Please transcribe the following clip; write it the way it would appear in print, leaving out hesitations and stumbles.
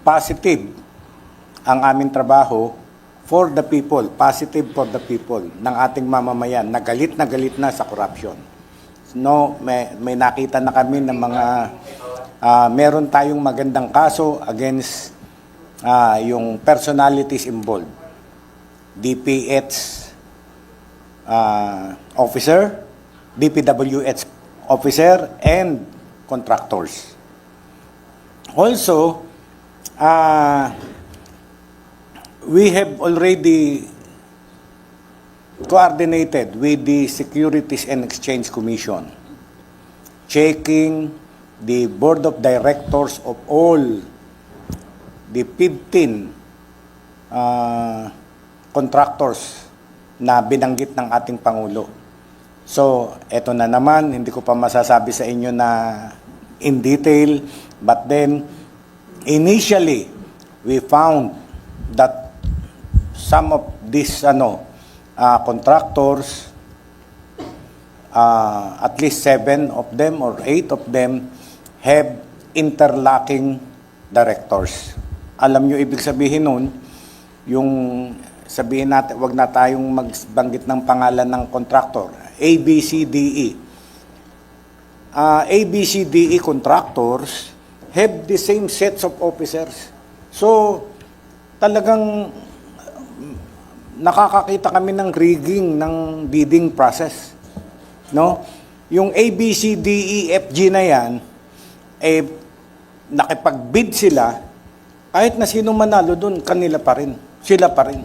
positive ang aming trabaho for the people, positive for the people ng ating mamamayan na galit na sa corruption. No, may nakita na kami ng mga meron tayong magandang kaso against yung personalities involved. DPH officer, DPWH officer, and contractors. Also, we have already coordinated with the Securities and Exchange Commission, checking the board of directors of all the 15 contractors na binanggit ng ating Pangulo. So, eto na naman, hindi ko pa masasabi sa inyo na in detail, but then, initially, we found that some of these contractors, at least 7 of them or 8 of them have interlocking directors. Alam nyo ibig sabihin nun, yung sabihin natin, wag na tayong magbanggit ng pangalan ng contractor, ABCDE. ABCDE contractors have the same sets of officers. So, talagang nakakakita kami ng rigging ng bidding process. No? Yung ABCDEFG na yan, nakipag-bid sila, kahit na sino manalo doon, kanila pa rin. Sila pa rin.